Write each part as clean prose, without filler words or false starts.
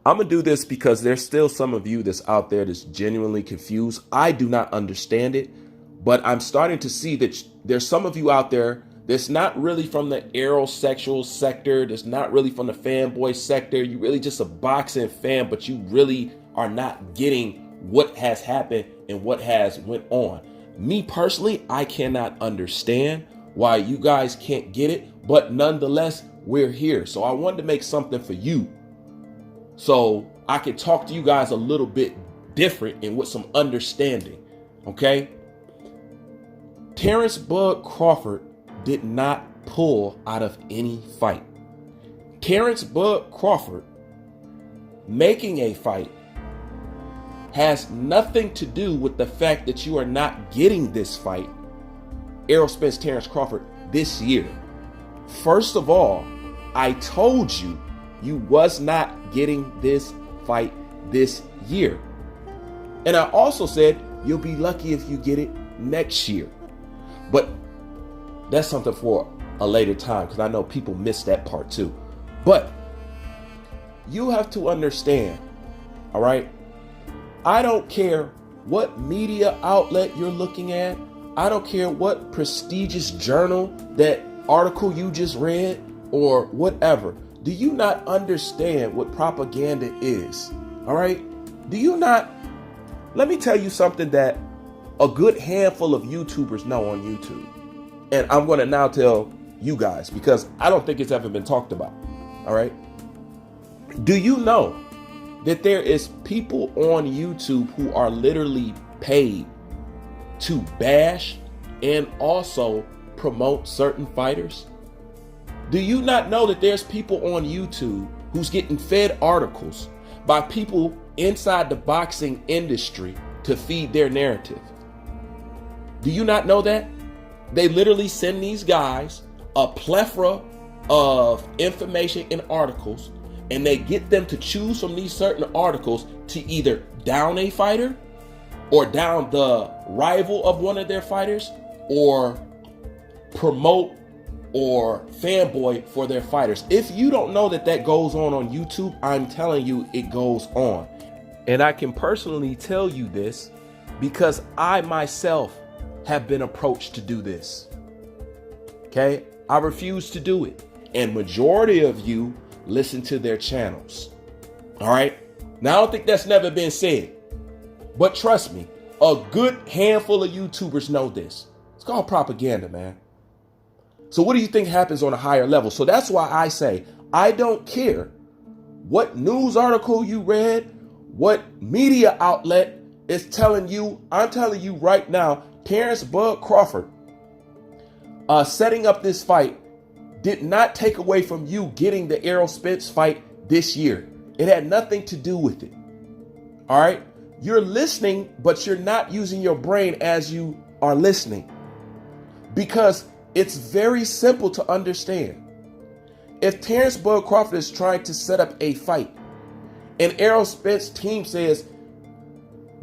I'm going to do this because there's still some of you that's out there that's genuinely confused. I do not understand it, but I'm starting to see that there's some of you out there that's not really from the aerosexual sector, that's not really from the fanboy sector. You really just a boxing fan, but you really are not getting what has happened and what has went on. Me personally, I cannot understand why you guys can't get it, but nonetheless, we're here. So I wanted to make something for you, so I can talk to you guys a little bit different and with some understanding, okay? Terrence Bud Crawford did not pull out of any fight. Terrence Bud Crawford making a fight has nothing to do with the fact that you are not getting this fight, Errol Spence, Terrence Crawford, this year. First of all, I told you you was not getting this fight this year. And I also said you'll be lucky if you get it next year. But that's something for a later time, because I know people miss that part too. But you have to understand, all right? I don't care what media outlet you're looking at. I don't care what prestigious journal that article you just read or whatever. Do you not understand what propaganda is? All right? Do you not? Let me tell you something that a good handful of YouTubers know on YouTube. And I'm going to now tell you guys, because I don't think it's ever been talked about. All right? Do you know that there is people on YouTube who are literally paid to bash and also promote certain fighters? Do you not know that there's people on YouTube who's getting fed articles by people inside the boxing industry to feed their narrative? Do you not know that? They literally send these guys a plethora of information and articles, and they get them to choose from these certain articles to either down a fighter or down the rival of one of their fighters, or promote or fanboy for their fighters. If you don't know that that goes on YouTube, I'm telling you it goes on. And I can personally tell you this because I myself have been approached to do this. Okay? I refuse to do it. And majority of you listen to their channels. All right? Now, I don't think that's never been said. But trust me, a good handful of YouTubers know this. It's called propaganda, man. So what do you think happens on a higher level? So that's why I say, I don't care what news article you read, what media outlet is telling you. I'm telling you right now, Terrence Bud Crawford setting up this fight did not take away from you getting the Errol Spence fight this year. It had nothing to do with it. All right? You're listening, but you're not using your brain as you are listening, because it's very simple to understand. If Terrence Bud Crawford is trying to set up a fight and Errol Spence team says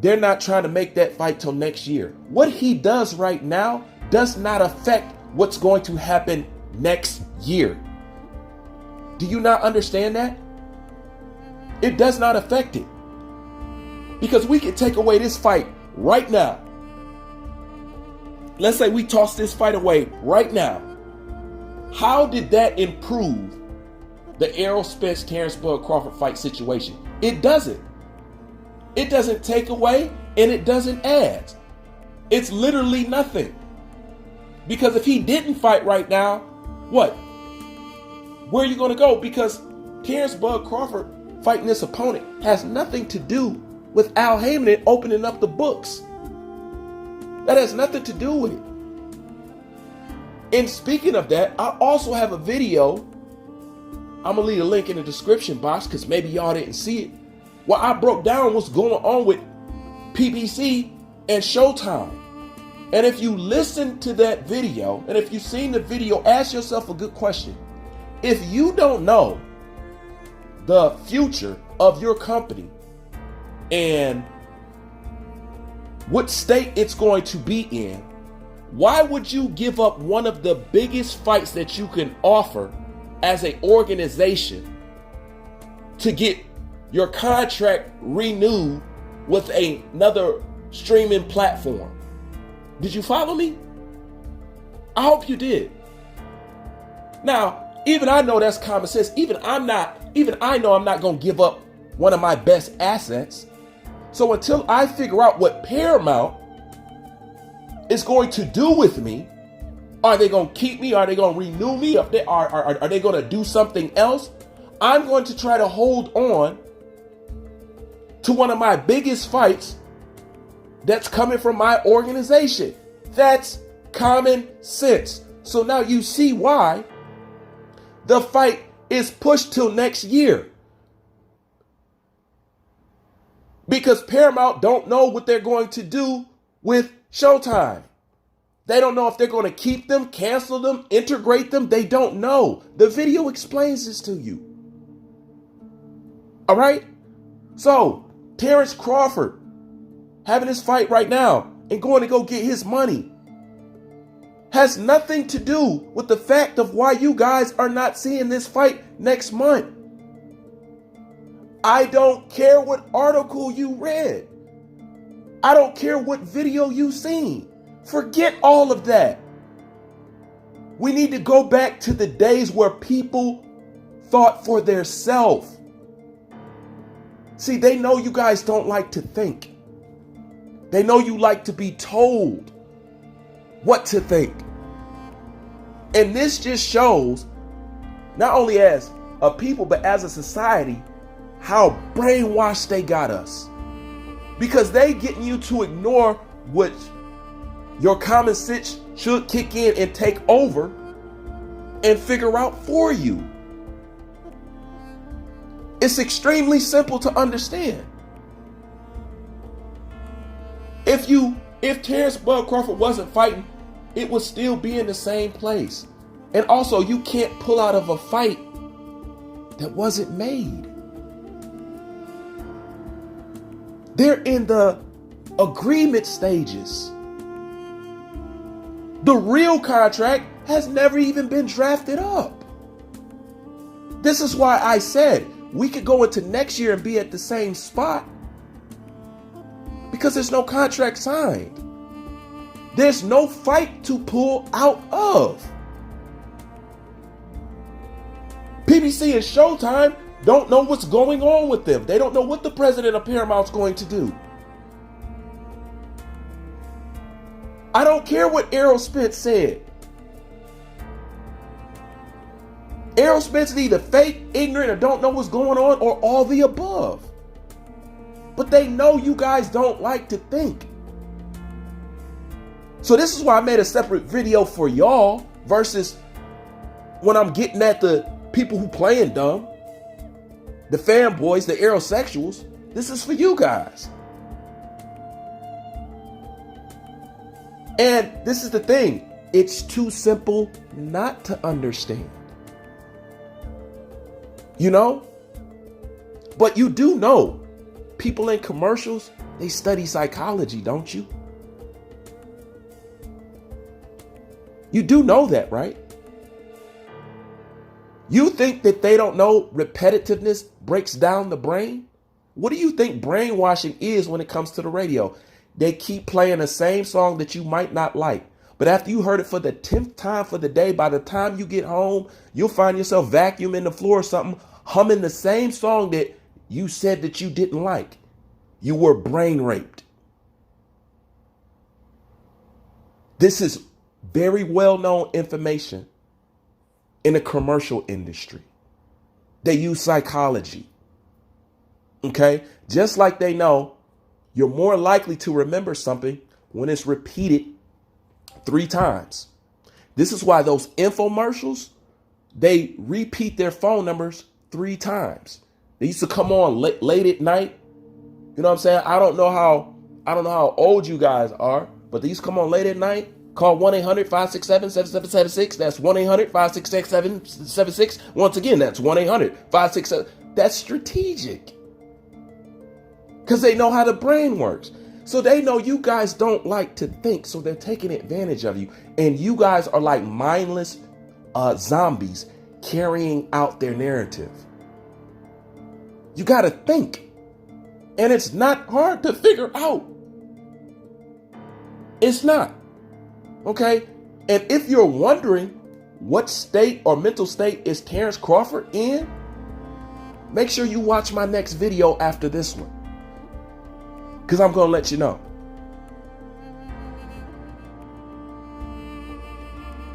they're not trying to make that fight till next year, what he does right now does not affect what's going to happen next year. Do you not understand that? It does not affect it. Because we can take away this fight right now. Let's say we toss this fight away right now. How did that improve the Errol Spence, Terrence Bud Crawford fight situation? It doesn't. It doesn't take away and it doesn't add. It's literally nothing. Because if he didn't fight right now, what? Where are you going to go? Because Terrence Bud Crawford fighting this opponent has nothing to do with Al Haymon opening up the books. That has nothing to do with it. And speaking of that, I also have a video. I'm going to leave a link in the description box because maybe y'all didn't see it, where I broke down what's going on with PBC and Showtime. And if you listen to that video, and if you've seen the video, ask yourself a good question. If you don't know the future of your company and what state it's going to be in, why would you give up one of the biggest fights that you can offer as an organization to get your contract renewed with another streaming platform. Did you follow me? I hope you did. Now, even I know that's common sense. Even I know I'm not going to give up one of my best assets. So until I figure out what Paramount is going to do with me, are they going to keep me? Are they going to renew me? Are they going to do something else? I'm going to try to hold on to one of my biggest fights that's coming from my organization. That's common sense. So now you see why the fight is pushed till next year. Because Paramount don't know what they're going to do with Showtime. They don't know if they're going to keep them, cancel them, integrate them. They don't know. The video explains this to you. All right? So, Terrence Crawford having this fight right now and going to go get his money has nothing to do with the fact of why you guys are not seeing this fight next month. I don't care what article you read. I don't care what video you seen. Forget all of that. We need to go back to the days where people thought for themselves. See, they know you guys don't like to think. They know you like to be told what to think. And this just shows, not only as a people, but as a society, how brainwashed they got us. Because they getting you to ignore what your common sense should kick in and take over and figure out for you. It's extremely simple to understand. If Terrence Bud Crawford wasn't fighting, it would still be in the same place. And also, you can't pull out of a fight that wasn't made. They're in the agreement stages. The real contract has never even been drafted up. This is why I said we could go into next year and be at the same spot, because there's no contract signed. There's no fight to pull out of. PBC and Showtime don't know what's going on with them. They don't know what the president of Paramount's going to do. I don't care what Errol Spence said. Errol Spence is either fake, ignorant, or don't know what's going on, or all the above. But they know you guys don't like to think. So this is why I made a separate video for y'all versus when I'm getting at the people who playing dumb, the fanboys, the aerosexuals. This is for you guys. And this is the thing. It's too simple not to understand. You know? But you do know people in commercials, they study psychology, don't you? You do know that, right? You think that they don't know repetitiveness breaks down the brain? What do you think brainwashing is when it comes to the radio? They keep playing the same song that you might not like. But after you heard it for the 10th time for the day, by the time you get home, you'll find yourself vacuuming the floor or something, humming the same song that you said that you didn't like. You were brain raped. This is very well-known information in the commercial industry. They use psychology. Okay? Just like they know you're more likely to remember something when it's repeated 3 times. This is why those infomercials, they repeat their phone numbers 3 times. They used to come on late at night. You know what I'm saying? I don't know how old you guys are, but they used to come on late at night. Call 1-800-567-7776. That's 1-800-567-7776. Once again, that's 1-800-567. That's strategic. Because they know how the brain works. So they know you guys don't like to think. So they're taking advantage of you. And you guys are like mindless zombies carrying out their narrative. You got to think. And it's not hard to figure out. It's not. Okay? And if you're wondering what state or mental state is Terrence Crawford in, make sure you watch my next video after this one, because I'm going to let you know.